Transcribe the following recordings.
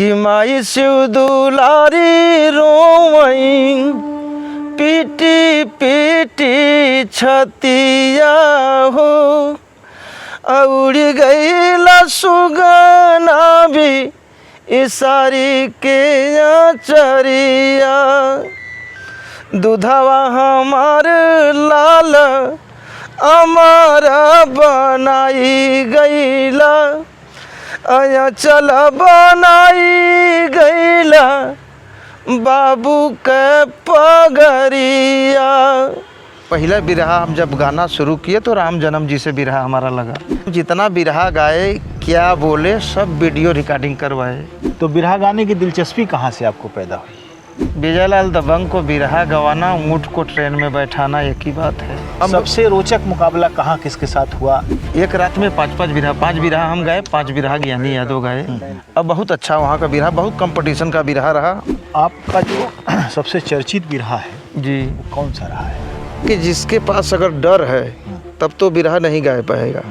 कि माई शिव दुलारी रोवई PT PT छतिया हो, उड़ गईला सुगना भी इसारी के आचरिया। दूधवा हमार लाल अमारा बनाई गईला, आया चल बनाई गईला बाबू के पगरिया। पहला बिरहा हम जब गाना शुरू किए तो राम जन्म जी से बिरहा हमारा लगा। जितना बिरहा गाए क्या बोले सब वीडियो रिकॉर्डिंग करवाए। तो बिरहा गाने की दिलचस्पी कहाँ से आपको पैदा हुई? विजयलाल दबंग को बिरहा गवाना, ऊँट को ट्रेन में बैठाना एक ही बात है। सबसे रोचक मुकाबला कहाँ किसके साथ हुआ? एक रात में पाँच बिरहा हम गाए, 5 बिरहा ज्ञानी यादव गाए। अब बहुत अच्छा वहाँ का बिरहा, बहुत कंपटीशन का बिरहा रहा। आपका जो सबसे चर्चित बिरहा है जी, वो कौन सा रहा है? कि जिसके पास अगर डर है तब तो बिरहा नहीं गाए पाएगा।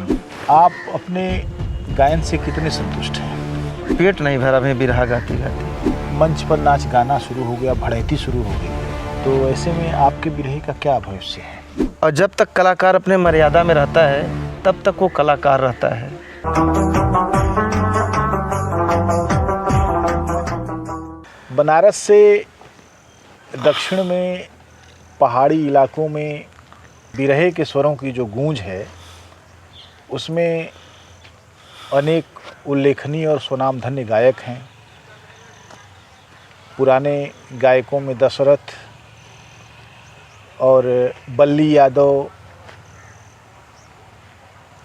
आप अपने गायन से कितने संतुष्ट हैं? पेट नहीं भरा मैं बिरहा गाती गाती। मंच पर नाच गाना शुरू हो गया, भड़ैती शुरू हो गई, तो ऐसे में आपके बिरहे का क्या भविष्य है? और जब तक कलाकार अपने मर्यादा में रहता है तब तक वो कलाकार रहता है। बनारस से दक्षिण में पहाड़ी इलाकों में बिरहे के स्वरों की जो गूंज है उसमें अनेक उल्लेखनीय और स्वनामधन्य गायक हैं। पुराने गायकों में दशरथ और बल्ली यादव,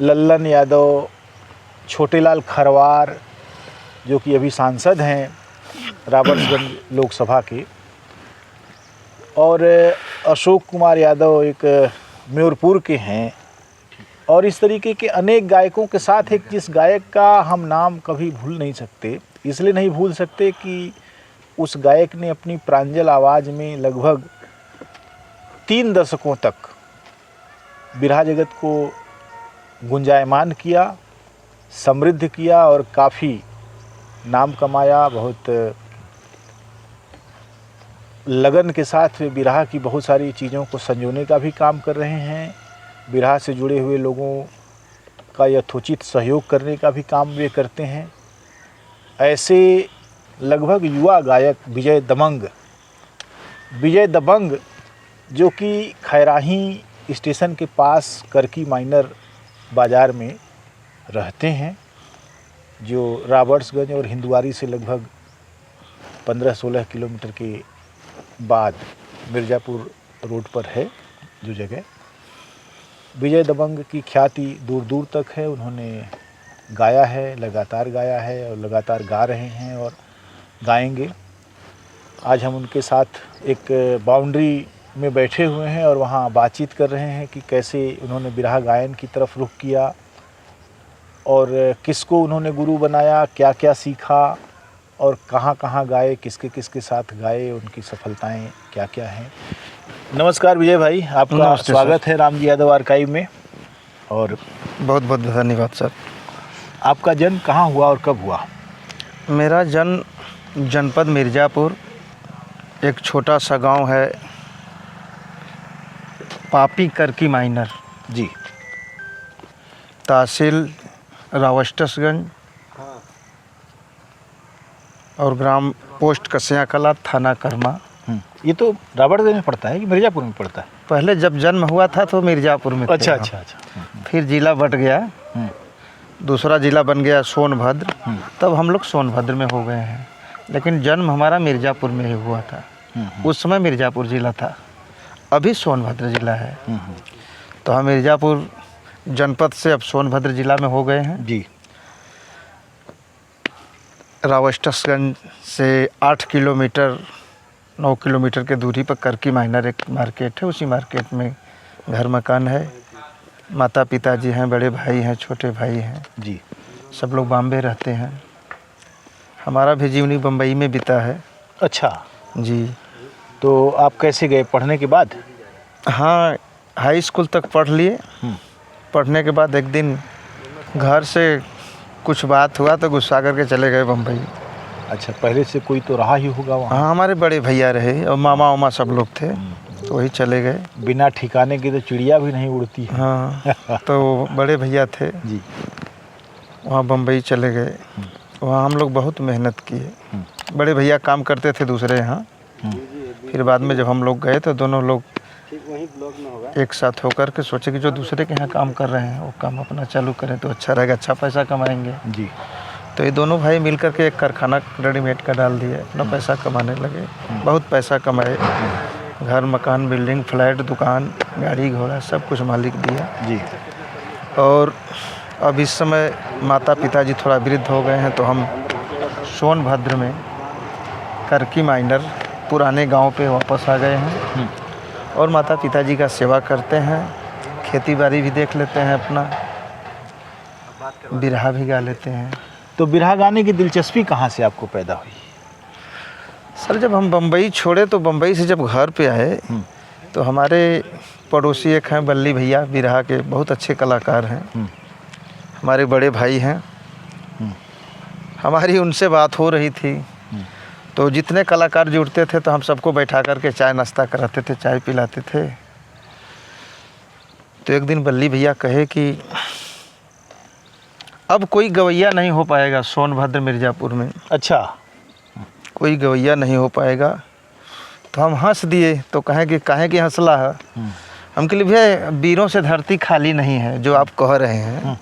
लल्लन यादव, छोटेलाल खरवार जो कि अभी सांसद हैं राबर्ट्सगंज लोकसभा के, और अशोक कुमार यादव एक म्योरपुर के हैं, और इस तरीके के अनेक गायकों के साथ एक जिस गायक का हम नाम कभी भूल नहीं सकते, इसलिए नहीं भूल सकते कि उस गायक ने अपनी प्रांजल आवाज़ में लगभग 3 दशकों तक बिरहा जगत को गुंजायमान किया, समृद्ध किया और काफ़ी नाम कमाया। बहुत लगन के साथ वे बिरहा की बहुत सारी चीज़ों को संजोने का भी काम कर रहे हैं। बिरहा से जुड़े हुए लोगों का यथोचित सहयोग करने का भी काम वे करते हैं। ऐसे लगभग युवा गायक विजय दबंग जो कि खैराही स्टेशन के पास करकी माइनर बाज़ार में रहते हैं, जो रॉबर्ट्सगंज और हिंदुआरी से लगभग 15-16 किलोमीटर के बाद मिर्ज़ापुर रोड पर है जो जगह। विजय दबंग की ख्याति दूर दूर तक है। उन्होंने गाया है, लगातार गाया है और लगातार गा रहे हैं और गाएंगे। आज हम उनके साथ एक बाउंड्री में बैठे हुए हैं और वहाँ बातचीत कर रहे हैं कि कैसे उन्होंने बिरहा गायन की तरफ रुख किया और किसको उन्होंने गुरु बनाया, क्या क्या सीखा और कहाँ कहाँ गाए, किसके किसके साथ गाए, उनकी सफलताएं क्या क्या हैं। नमस्कार विजय भाई, आपका स्वागत है रामजी यादव आर्काइव में। और बहुत बहुत धन्यवाद सर। आपका जन्म कहाँ हुआ और कब हुआ? मेरा जन्म जनपद मिर्ज़ापुर, एक छोटा सा गांव है पापी करकी माइनर जी, तहसील रावस्टसगंज और ग्राम पोस्ट कसिया कला, थाना कर्मा। ये तो राबर्ट्सगंज में पड़ता है कि मिर्ज़ापुर में पड़ता है? पहले जब जन्म हुआ था तो मिर्ज़ापुर में। अच्छा अच्छा। फिर जिला बट गया, दूसरा जिला बन गया सोनभद्र, तब हम लोग सोनभद्र में हो गए हैं, लेकिन जन्म हमारा मिर्ज़ापुर में ही हुआ था। उस समय मिर्ज़ापुर जिला था, अभी सोनभद्र जिला है। तो हम मिर्ज़ापुर जनपद से अब सोनभद्र जिला में हो गए हैं जी। रावस्टसगंज से 8 किलोमीटर 9 किलोमीटर के दूरी पर करकी माइनर एक मार्केट है, उसी मार्केट में घर मकान है। माता पिताजी हैं, बड़े भाई हैं, छोटे भाई हैं जी। सब लोग बॉम्बे रहते हैं। हमारा भी जीवनी बम्बई में बीता है। अच्छा जी। तो आप कैसे गए पढ़ने के बाद? हाँ, हाई स्कूल तक पढ़ लिए। पढ़ने के बाद एक दिन घर से कुछ बात हुआ तो गुस्सा करके चले गए बम्बई। अच्छा, पहले से कोई तो रहा ही होगा वहाँ। हाँ, हमारे बड़े भैया रहे और मामा वामा सब लोग थे, तो वही चले गए। बिना ठिकाने के तो चिड़िया भी नहीं उड़ती है। हाँ, तो बड़े भैया थे जी। वहाँ बम्बई चले गए। वहाँ हम लोग बहुत मेहनत किए। बड़े भैया काम करते थे दूसरे यहाँ, फिर बाद में जब हम लोग गए तो दोनों लोग एक साथ होकर के सोचे कि जो दूसरे के यहाँ काम कर रहे हैं वो काम अपना चालू करें तो अच्छा रहेगा, अच्छा पैसा कमाएंगे। जी। तो ये दोनों भाई मिल कर के एक कारखाना रेडीमेड का डाल दिए, अपना पैसा कमाने लगे। बहुत पैसा कमाए, घर मकान बिल्डिंग फ्लैट दुकान गाड़ी घोड़ा सब कुछ मालिक दिया जी। और अब इस समय माता पिताजी थोड़ा वृद्ध हो गए हैं, तो हम सोनभद्र में करकी माइनर पुराने गांव पे वापस आ गए हैं और माता पिताजी का सेवा करते हैं, खेती बाड़ी भी देख लेते हैं, अपना बिरहा भी गा लेते हैं। तो बिरहा गाने की दिलचस्पी कहाँ से आपको पैदा हुई? सर, जब हम बम्बई छोड़े तो बम्बई से जब घर पे आए तो हमारे पड़ोसी एक हैं बल्ली भैया, बिरहा के बहुत अच्छे कलाकार हैं, हमारे बड़े भाई हैं। हमारी उनसे बात हो रही थी तो जितने कलाकार जुड़ते थे तो हम सबको बैठा करके चाय नाश्ता कराते थे, चाय पिलाते थे। तो एक दिन बल्ली भैया कहे कि अब कोई गवैया नहीं हो पाएगा सोनभद्र मिर्ज़ापुर में। अच्छा। कोई गवैया नहीं हो पाएगा। तो हम हंस दिए, तो कहें कि हंसला है। हम कहे भैया वीरों से धरती खाली नहीं है, जो आप कह रहे हैं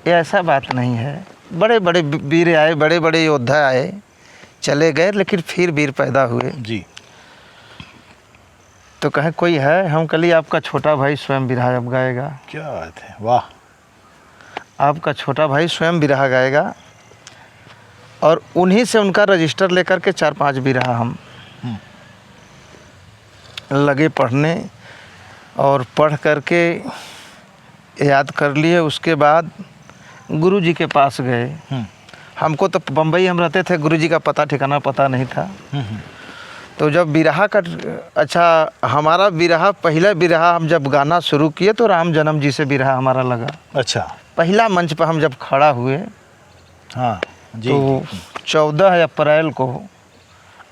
ये ऐसा बात नहीं है। बड़े बड़े वीर आए, बड़े बड़े योद्धा आए, चले गए, लेकिन फिर वीर पैदा हुए। जी। तो कहें कोई है? हम कल आपका छोटा भाई स्वयं बिरहा अब गाएगा। क्या बात है, वाह। आपका छोटा भाई स्वयं बिरहा गाएगा और उन्हीं से उनका रजिस्टर लेकर के 4-5 बिरहा हम लगे पढ़ने और पढ़ करके याद कर लिए। उसके बाद गुरुजी के पास गए। हमको तो बम्बई हम रहते थे, गुरुजी का पता ठिकाना पता नहीं था। तो जब बिरहा का हमारा बिरहा पहला बिरहा हम जब गाना शुरू किए तो राम जन्म जी से बिरहा हमारा लगा। अच्छा। पहला मंच पर हम जब खड़ा हुए, हाँ जी। तो 14 अप्रैल को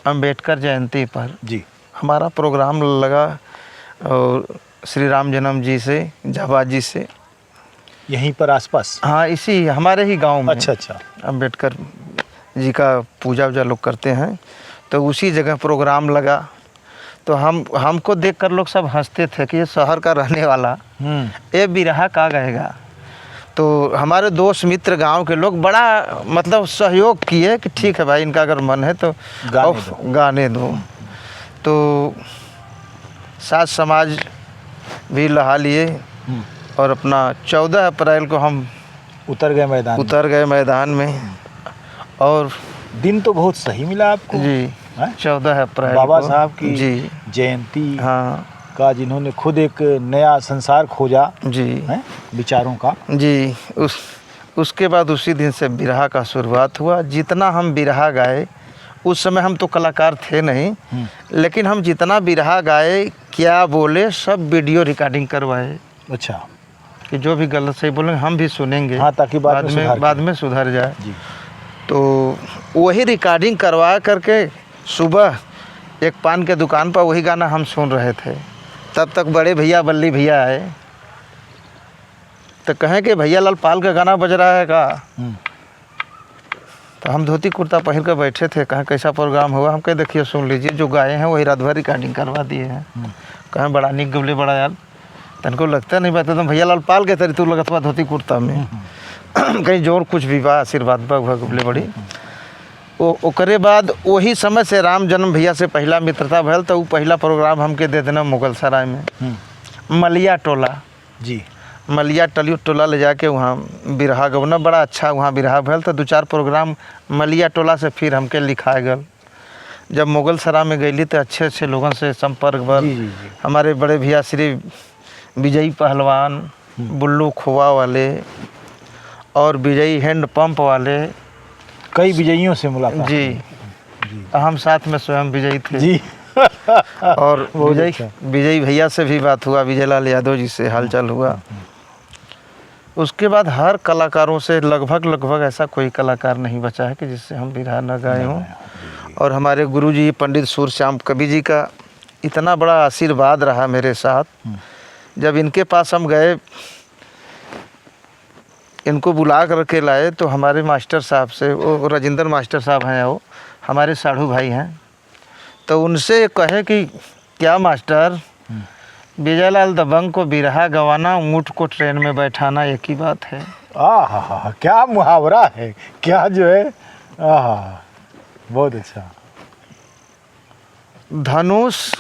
अंबेडकर जयंती पर जी हमारा प्रोग्राम लगा और श्री राम जन्म जी से जाबाजी से यहीं पर आसपास। हाँ, इसी हमारे ही गांव में। अच्छा। अंबेडकर जी का पूजा वूजा लोग करते हैं, तो उसी जगह प्रोग्राम लगा। तो हमको देखकर लोग सब हंसते थे कि ये शहर का रहने वाला ये बिरहा का गाएगा। तो हमारे दोस्त मित्र गांव के लोग बड़ा मतलब सहयोग किए कि ठीक है भाई, इनका अगर मन है तो गाने दो। तो साथ समाज भी लहा लिए और अपना 14 अप्रैल को हम उतर गए मैदान में। और दिन तो बहुत सही मिला आपको जी। 14 अप्रैल बाबा साहब की जी जयंती हाँ का, जिन्होंने खुद एक नया संसार खोजा जी है विचारों का जी। उसके बाद उसी दिन से बिरहा का शुरुआत हुआ। जितना हम बिरहा गाए, उस समय हम तो कलाकार थे नहीं, लेकिन हम जितना बिरहा गाए क्या बोले सब वीडियो रिकॉर्डिंग करवाए। अच्छा। कि जो भी गलत सही बोलेंगे हम भी सुनेंगे। हाँ, ताकि बाद में सुधर जाए जी। तो वही रिकॉर्डिंग करवा करके सुबह एक पान के दुकान पर वही गाना हम सुन रहे थे। तब तक बड़े भैया बल्ली भैया आए तो कहें कि भैया लाल पाल का गाना बज रहा है का? तो हम धोती कुर्ता पहन कर बैठे थे। कहें कैसा प्रोग्राम हुआ? हम कहे देखिए सुन लीजिए, जो गाए हैं वही रात भर रिकॉर्डिंग करवा दिए हैं। कहें बड़ा निक गबले बड़ा यार, तनको लगता नहीं बात एकदम भैया लाल पाल के तरी तू लगत बा धोती कुर्ता में। कहीं जोर कुछ भी बा, आशीर्वाद बा गबले बड़ी। ओकरे बाद वही समय से राम जन्म भैया से पहला मित्रता भल। तो पहला प्रोग्राम हमके दे देना मुगल सराय में मलिया टोला जी। मलिया टोला ले जाके वहाँ बिरहा गवना बड़ा अच्छा वहाँ बिरहा भल। तो 2-4 प्रोग्राम मलिया टोला से फिर हमके लिखा गल। जब मुगल सराय में गईली तो अच्छे लोगों से संपर्क बल। हमारे बड़े भैया श्री विजयी पहलवान, बुल्लू खोआ वाले और विजयी हैंड पंप वाले, कई विजयियों से मुलाकात जी। हम साथ में स्वयं विजयी थे जी। और विजयी भैया से भी बात हुआ, विजय लाल यादव जी से हालचाल हुआ। उसके बाद हर कलाकारों से लगभग ऐसा कोई कलाकार नहीं बचा है कि जिससे हम बिरहा न गाए हों। और हमारे गुरुजी पंडित सूरश्याम कवि जी का इतना बड़ा आशीर्वाद रहा मेरे साथ। जब इनके पास हम गए, इनको बुला कर के लाए, तो हमारे मास्टर साहब से, वो राजेंद्र मास्टर साहब हैं, वो हमारे साढ़ू भाई हैं, तो उनसे कहे कि क्या मास्टर, विजयलाल दबंग को बिरहा गवाना, ऊँट को ट्रेन में बैठाना एक ही बात है। आहा, क्या मुहावरा है, क्या जो है, आहा, बहुत अच्छा। धनुष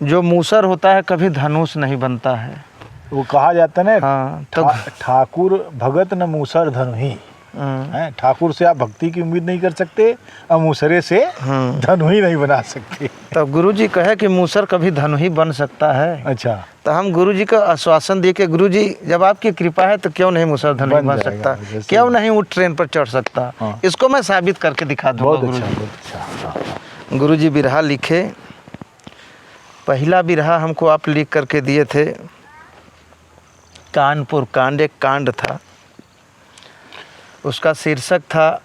जो मूसर होता है कभी धनुष नहीं बनता है, वो कहा जाता है ना। हाँ, तो ठाकुर भगत न मूसर धनुही है। ठाकुर से आप भक्ति की उम्मीद नहीं कर सकते और मूसरे से धनुही नहीं बना सकते। तब गुरुजी कहे कि मूसर कभी धनुही बन सकता है। अच्छा, तो हम गुरुजी का आश्वासन दिए कि गुरुजी जब आपकी कृपा है तो क्यों नहीं मूसर धनुही बन सकता, क्यों नहीं वो ट्रेन पर चढ़ सकता। हाँ। इसको मैं साबित करके दिखा दूंगा। बहुत अच्छा। गुरुजी बिरहा लिखे। पहला बिरहा हमको आप लिख करके दिए थे, कानपुर कांड, एक कांड था, उसका शीर्षक था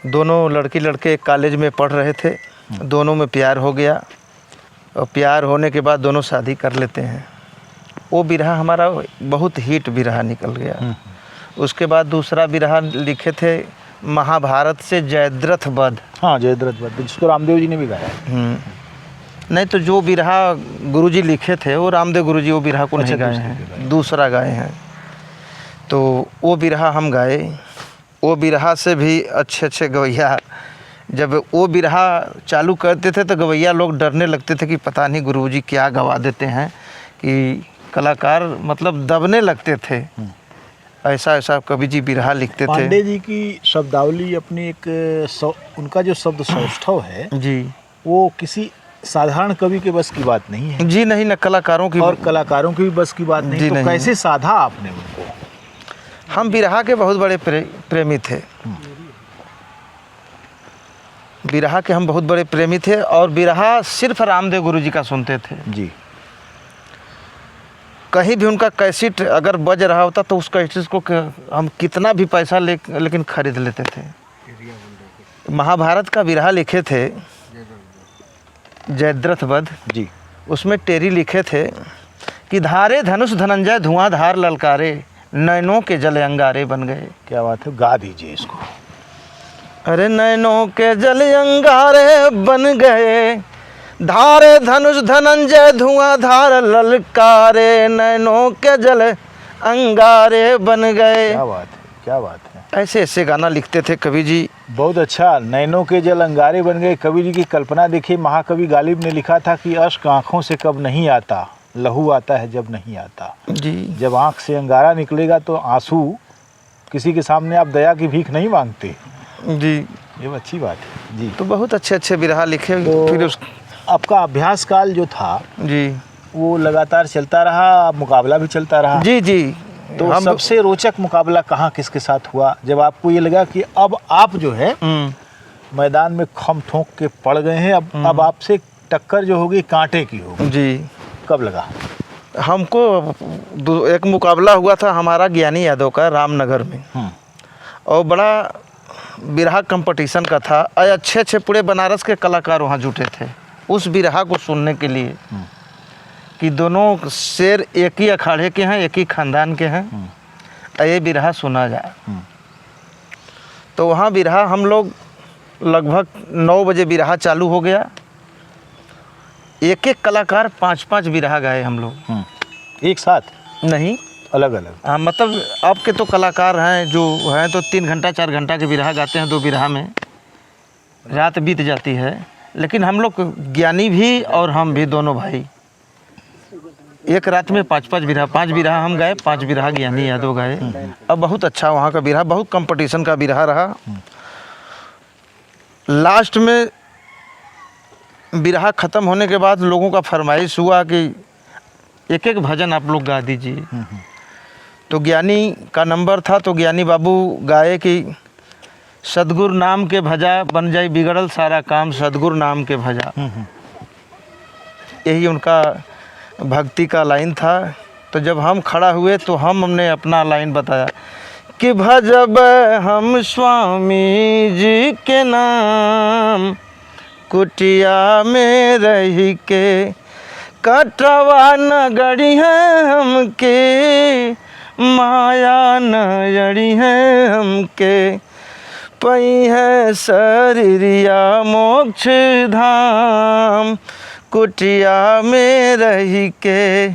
दोनों लड़की लड़के एक कॉलेज में पढ़ रहे थे, दोनों में प्यार हो गया और प्यार होने के बाद दोनों शादी कर लेते हैं। वो बिरहा हमारा बहुत हिट बिरहा निकल गया। उसके बाद दूसरा बिरहा लिखे थे महाभारत से जयद्रथ वध। हाँ, जयद्रथ वध, जिसको रामदेव जी ने भी गाया है। नहीं तो जो बिरहा गुरुजी लिखे थे वो रामदेव गुरुजी वो बिरहा को नहीं गाए हैं, दूसरा गाए हैं। तो वो बिरहा हम गाए। वो बिरहा से भी अच्छे गवैया, जब वो बिरहा चालू करते थे तो गवैया लोग डरने लगते थे कि पता नहीं गुरुजी क्या गवा देते हैं, कि कलाकार मतलब दबने लगते थे। ऐसा कवि जी बिरहा लिखते थे। पांडे जी की शब्दावली अपनी एक उनका जो शब्द सौष्ठव है जी, वो किसी साधारण कवि के बस की बात नहीं है जी, नहीं न कलाकारों की, और कलाकारों की भी बस की बात नहीं। तो नहीं। कैसे साधा आपने उनको? हम बिरहा के बहुत बड़े प्रेमी थे। बिरहा के हम बहुत बड़े प्रेमी थे और बिरहा सिर्फ रामदेव गुरुजी का सुनते थे जी। कहीं भी उनका कैसेट अगर बज रहा होता तो उस कैसेट को हम कितना भी पैसा लेकिन खरीद लेते थे। महाभारत का बिरहा लिखे थे जयद्रथ वध जी। उसमें टेरी लिखे थे कि धारे धनुष धनंजय धुआंधार ललकारे, नैनों के जले अंगारे बन गए। क्या बात है, गा दीजिए इसको। अरे नैनों के जले अंगारे बन गए, धारे धनुष धनंजय धुआंधार ललकारे, नैनों के जले अंगारे बन गए। क्या बात है, क्या बात है। ऐसे गाना लिखते थे कवि जी। बहुत अच्छा। नैनों के जल अंगारे बन गए। कवि जी की कल्पना देखिए, महाकवि गालिब ने लिखा था कि अश्क आँखों से कब नहीं आता, लहू आता है जब नहीं आता। जी, जब आँख से अंगारा निकलेगा तो आंसू, किसी के सामने आप दया की भीख नहीं मांगते। जी, ये अच्छी बात है जी। तो बहुत अच्छे बिरहा लिखे। तो फिर आपका अभ्यास काल जो था जी वो लगातार चलता रहा, मुकाबला भी चलता रहा। जी जी। तो सबसे रोचक मुकाबला कहाँ किसके साथ हुआ, जब आपको ये लगा कि अब आप जो है मैदान में खम ठोक के पड़ गए हैं, अब आपसे टक्कर जो होगी कांटे की होगी? जी। कब लगा? हमको एक मुकाबला हुआ था हमारा ज्ञानी यादव का रामनगर में, और बड़ा बिरहा कंपटीशन का था। अच्छे पूरे बनारस के कलाकार वहाँ जुटे थे उस बिरहा को सुनने के लिए, कि दोनों शेर एक ही अखाड़े के हैं, एक ही खानदान के हैं, ये बिरहा सुना जाए। तो वहाँ बिरहा हम लोग लगभग 9 बजे बिरहा चालू हो गया। एक कलाकार 5-5 बिरहा गाए हम लोग एक साथ? नहीं, अलग अलग। हाँ, मतलब अब के तो कलाकार हैं जो हैं तो 3 घंटा 4 घंटा के बिरहा गाते हैं, 2 बिरहा में रात बीत जाती है। लेकिन हम लोग ज्ञानी भी और हम भी दोनों भाई एक रात में 5-5 बिरहा, 5 बिरहा हम गाए, 5 बिरहा ज्ञानी यादव गाए। अब बहुत अच्छा वहाँ का बिरहा, बहुत कंपटीशन का बिरहा रहा। लास्ट में बिरहा ख़त्म होने के बाद लोगों का फरमाइश हुआ कि एक भजन आप लोग गा दीजिए। तो ज्ञानी का नंबर था, तो ज्ञानी बाबू गाए कि सदगुरु नाम के भजा बन जाए बिगड़ल सारा काम, सदगुरु नाम के भजा। यही उनका भक्ति का लाइन था। तो जब हम खड़ा हुए तो हमने अपना लाइन बताया कि भजब हम स्वामी जी के नाम, कुटिया में रही के कटवा न गड़ी है हमके, माया न जड़ी है हमके, पई है शरीरिया मोक्ष धाम, कुटिया में रही के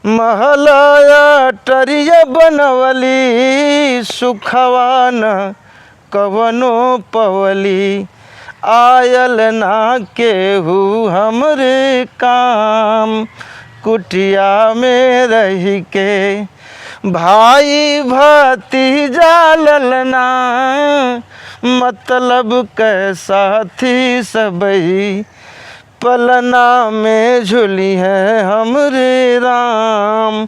महलाया टरिया बनवली, सुखवा न कवनो पवली, आयल ना केहू हमरे काम, कुटिया में रही के भाई भतीजा ललना, मतलब कैसा थी सबई, पलना में झूली है हमरे राम,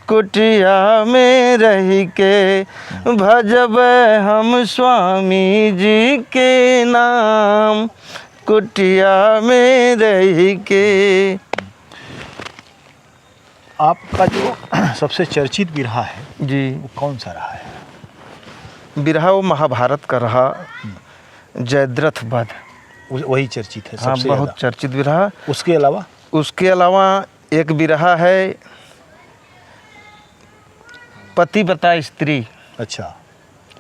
कुटिया में रही के भजब हम स्वामी जी के नाम, कुटिया में रही के। आपका जो सबसे चर्चित बिरहा है जी, वो कौन सा रहा है? बिरहा वो महाभारत का रहा, जयद्रथ वध। वही चर्चित है हाँ, सबसे बहुत ज़्यादा। चर्चित बिरहा। उसके अलावा एक बिरहा है पति बता स्त्री। अच्छा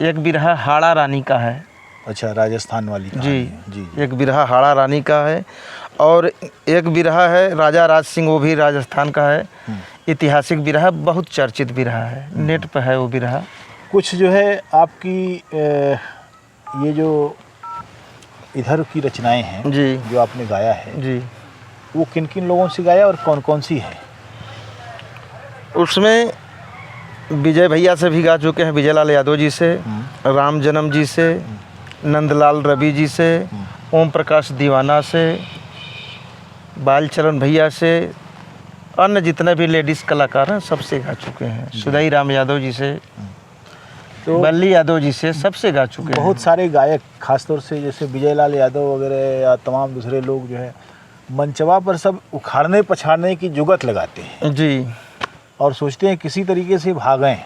एक बिरहा हाड़ा रानी का है। अच्छा, राजस्थान वाली जी, कहानी है। जी एक बिरहा हाड़ा रानी का है और एक बिरहा है राजा राज सिंह, वो भी राजस्थान का है। ऐतिहासिक बिरहा, बहुत चर्चित बिरहा है, नेट पर है वो बिरहा। कुछ जो है आपकी ये जो इधर की रचनाएं हैं जी, जो आपने गाया है, जी, वो किन किन लोगों से गाया और कौन कौन सी है? उसमें विजय भैया से भी गा चुके हैं, विजय लाल यादव जी से, राम जन्म जी से, नंदलाल रवि जी से, ओम प्रकाश दीवाना से, बालचरण भैया से, अन्य जितने भी लेडीज़ कलाकार हैं सबसे गा चुके हैं, सुदई राम यादव जी से, तो बल्ली यादव जी से, सबसे गा चुके हैं। बहुत सारे गायक, खासतौर से जैसे विजय लाल यादव वगैरह या तमाम दूसरे लोग जो है मंचवा पर सब उखाड़ने पछाड़ने की जुगत लगाते हैं जी, और सोचते हैं किसी तरीके से भागें।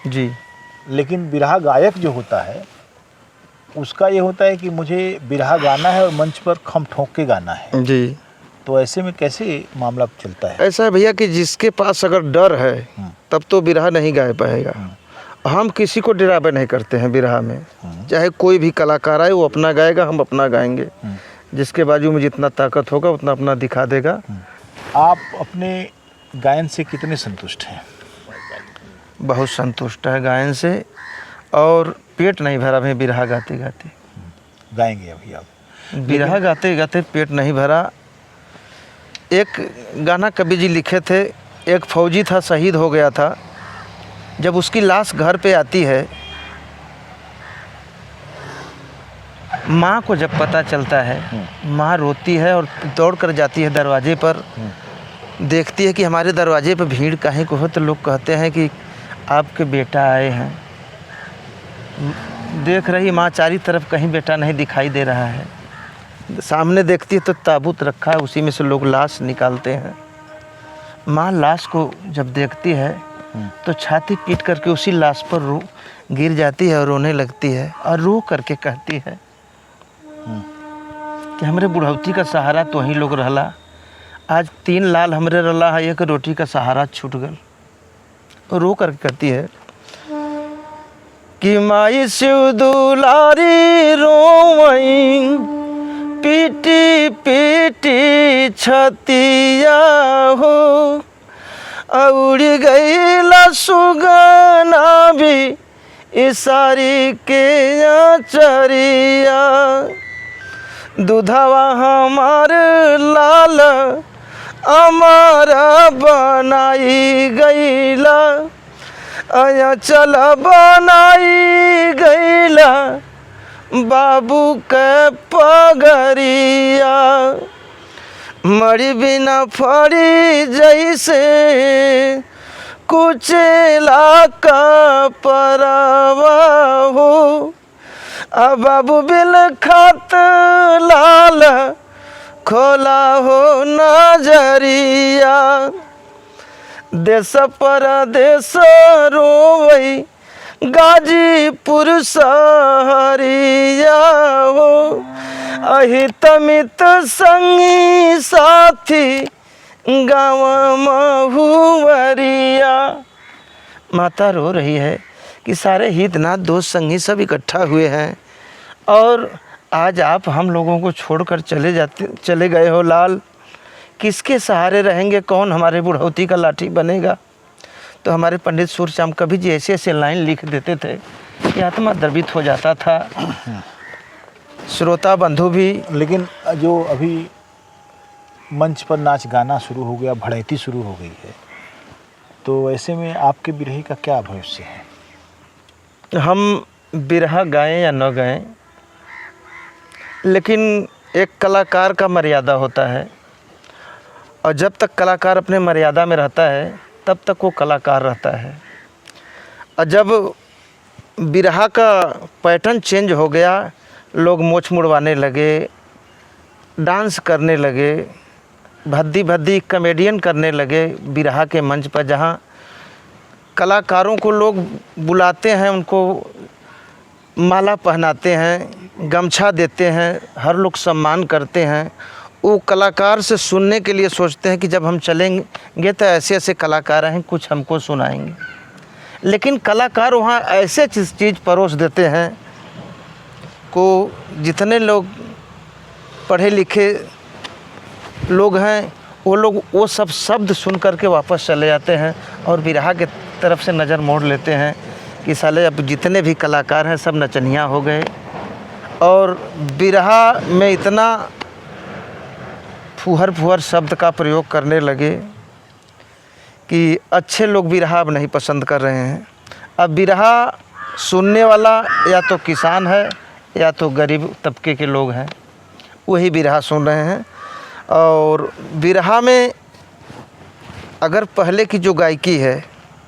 जी, लेकिन बिरहा गायक जो होता है उसका ये होता है कि मुझे बिरहा गाना है और मंच पर खम ठोक के गाना है। जी। तो ऐसे में कैसे मामला चलता है? ऐसा है भैया कि जिसके पास अगर डर है तब तो बिरहा नहीं गा पाएगा। हम किसी को डरावे नहीं करते हैं बिरहा में, चाहे कोई भी कलाकार आए वो अपना गाएगा, हम अपना गाएंगे। जिसके बाजू में जितना ताकत होगा उतना अपना दिखा देगा। आप अपने गायन से कितने संतुष्ट हैं? बहुत संतुष्ट है गायन से, और पेट नहीं भरा भाई बिरहा गाते गाते। गाएंगे अभी आप? बिरहा गाते गाते पेट नहीं भरा। एक गाना कवि जी लिखे थे, एक फौजी था, शहीद हो गया था। जब उसकी लाश घर पे आती है, माँ को जब पता चलता है, माँ रोती है और दौड़ कर जाती है दरवाजे पर। देखती है कि हमारे दरवाजे पर भीड़ काहे को हो, तो लोग कहते हैं कि आपके बेटा आए हैं। देख रही माँ चारी तरफ, कहीं बेटा नहीं दिखाई दे रहा है। सामने देखती है तो ताबूत रखा है, उसी में से लोग लाश निकालते हैं। माँ लाश को जब देखती है तो छाती पीट करके उसी लाश पर गिर जाती है और रोने लगती है, और रो करके कहती है कि हमरे बुढ़ौती का सहारा तो ही लोग रहला, आज 3 लाल हमरे रला है, 1 रोटी का सहारा छूट गल। और रो करके कहती है कि माई शिव दुलारी रोवई, पीटी पीटी छतिया हो, उड़ गईला सुगना भी इसारी के चरिया, दूधवा हमार लाल हमारा बनाई गईला, आया चला बनाई गईला, बाबू के पगरिया, मरी बिना फड़ी जैसे कुचेला का परवा हो, अब बाबू बिल खत लाल खोला हो नजरिया, देश परदेश रोवई गाजीपुर सहरिया हो, अहित मित संगी साथी गाँव महुवरिया। माता रो रही है कि सारे हितनाथ दोस्त संगी सब इकट्ठा हुए हैं और आज आप हम लोगों को छोड़कर चले गए हो लाल। किसके सहारे रहेंगे, कौन हमारे बुढ़ौती का लाठी बनेगा। तो हमारे पंडित सूर्यश्याम कवि जी ऐसे ऐसे लाइन लिख देते थे कि आत्मा द्रवित हो जाता था, श्रोता बंधु भी। लेकिन जो अभी मंच पर नाच गाना शुरू हो गया, भड़ैती शुरू हो गई है, तो ऐसे में आपके बिरहे का क्या भविष्य है? हम बिरहा गाएं या न गाएं, लेकिन एक कलाकार का मर्यादा होता है और जब तक कलाकार अपने मर्यादा में रहता है तब तक वो कलाकार रहता है। और जब बिरहा का पैटर्न चेंज हो गया, लोग मोछ मुड़वाने लगे, डांस करने लगे, भद्दी भद्दी कॉमेडियन करने लगे बिरहा के मंच पर, जहाँ कलाकारों को लोग बुलाते हैं, उनको माला पहनाते हैं, गमछा देते हैं, हर लोग सम्मान करते हैं। वो कलाकार से सुनने के लिए सोचते हैं कि जब हम चलेंगे तो ऐसे ऐसे कलाकार हैं, कुछ हमको सुनाएंगे। लेकिन कलाकार वहाँ ऐसे चीज़ परोस देते हैं को जितने लोग पढ़े लिखे लोग हैं वो लोग वो सब शब्द सुन करके वापस चले जाते हैं और बिरहा के तरफ से नज़र मोड़ लेते हैं कि साले अब जितने भी कलाकार हैं सब नचनिया हो गए। और बिरहा में इतना फुहर फुहर शब्द का प्रयोग करने लगे कि अच्छे लोग बिरहा अब नहीं पसंद कर रहे हैं। अब बिरहा सुनने वाला या तो किसान है या तो गरीब तबके के लोग हैं, वही बिरहा सुन रहे हैं। और बिरहा में अगर पहले की जो गायकी है,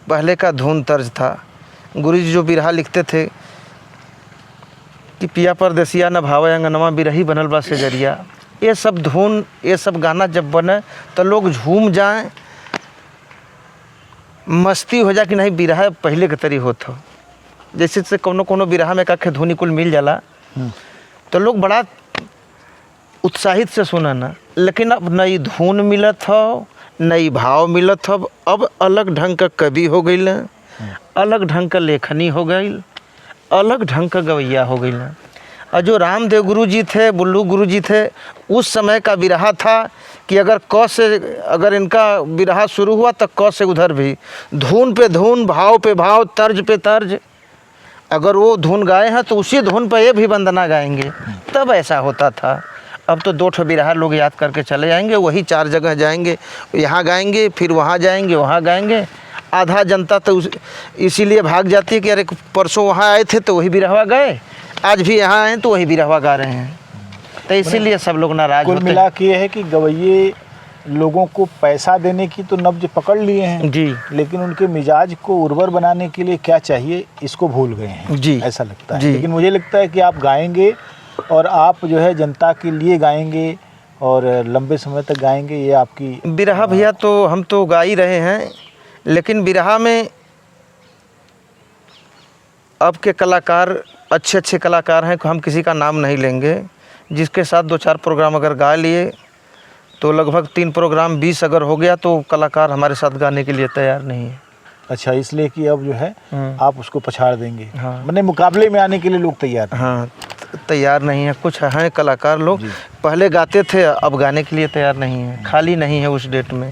पहले का धुन तर्ज था, गुरुजी जो बिरहा लिखते थे कि पिया परदेसिया न भावे अंगनवा बिरही बनल बा सेजरिया, ये सब धुन, ये सब गाना जब बने तो लोग झूम जाएं, मस्ती हो जाए कि नहीं बिरहा पहले के तरी होत हो। जैसे से कोनो बिरहा में काखे धुनी कुल मिल जाला तो लोग बड़ा उत्साहित से सुना ना। लेकिन अब नई धुन मिलत हो, नई भाव मिलत हो, अब अलग ढंग का कवि हो गई, अलग ढंग का लेखनी हो गई, अलग ढंग का गवैया हो गई। और जो रामदेव गुरु जी थे, बुल्लू गुरु जी थे, उस समय का बिरहा था कि अगर क से अगर इनका बिरहा शुरू हुआ तो क से उधर भी, धुन पे धुन, भाव पे भाव, तर्ज पे तर्ज। अगर वो धुन गाए हैं तो उसी धुन पे ये भी वंदना गाएंगे, तब ऐसा होता था। अब तो 2 ठो बिरहा लोग याद करके चले जाएंगे, वही 4 जगह जाएंगे, यहाँ गाएंगे, फिर वहाँ जाएंगे, वहाँ गाएंगे। आधा जनता तो इसीलिए भाग जाती है कि अरे परसों वहाँ आए थे तो वही बिरहवा गए, आज भी यहाँ आए तो वही बिरहवा गा रहे हैं, तो इसीलिए सब लोग नाराज होते हैं। कुल मिला के ये है कि गवैये लोगों को पैसा देने की तो नब्ज पकड़ लिए हैं जी, लेकिन उनके मिजाज को उर्वर बनाने के लिए क्या चाहिए इसको भूल गए हैं जी, ऐसा लगता है। जी। लेकिन मुझे लगता है कि आप गाएंगे और आप जो है जनता के लिए गाएंगे और लंबे समय तक गाएंगे, ये आपकी बिरहा भैया तो हम तो गा ही रहे हैं। लेकिन बिरहा में अब के कलाकार अच्छे अच्छे कलाकार हैं, हम किसी का नाम नहीं लेंगे, जिसके साथ 2-4 प्रोग्राम अगर गा लिए तो लगभग 3 प्रोग्राम 20 अगर हो गया तो कलाकार हमारे साथ गाने के लिए तैयार नहीं है। अच्छा, इसलिए कि अब जो है आप उसको पछाड़ देंगे। हाँ। मैंने मुकाबले में आने के लिए लोग तैयार हैं। हाँ, तैयार नहीं है। कुछ हैं कलाकार लोग पहले गाते थे, अब गाने के लिए तैयार नहीं है, खाली नहीं है उस डेट में,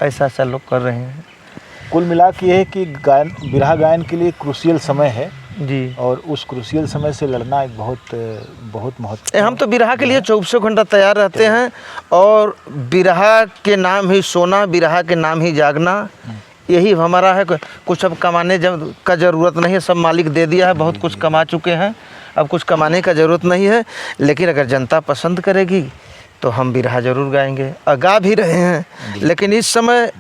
ऐसा ऐसा लोग कर रहे हैं। कुल मिला के ये है कि गायन, बिरहा गायन के लिए क्रूशियल समय है जी, और उस क्रूशियल समय से लड़ना एक बहुत महत्व। हम तो बिरहा के लिए 24 घंटा तैयार रहते हैं और बिरहा के नाम ही सोना, बिरहा के नाम ही जागना, यही हमारा है। कुछ अब कमाने का ज़रूरत नहीं है, सब मालिक दे दिया है, बहुत कुछ कमा चुके हैं, अब कुछ कमाने का ज़रूरत नहीं है। लेकिन अगर जनता पसंद करेगी तो हम बिरहा ज़रूर गाएंगे, गा भी रहे हैं। लेकिन इस समय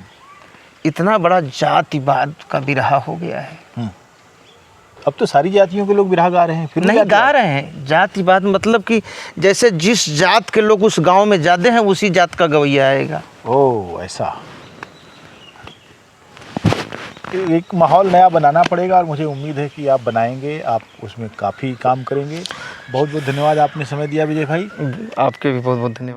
इतना बड़ा जातिवाद का बिरहा हो गया है। अब तो सारी जातियों के लोग बिरहा गा रहे हैं, फिर नहीं गा रहे हैं। जातिवाद मतलब कि जैसे जिस जात के लोग उस गांव में ज़्यादा हैं उसी जात का गवैया आएगा। ओह, ऐसा। एक माहौल नया बनाना पड़ेगा और मुझे उम्मीद है कि आप बनाएंगे, आप उसमें काफ़ी काम करेंगे। बहुत बहुत धन्यवाद, आपने समय दिया विजय भाई। आपके भी बहुत बहुत धन्यवाद।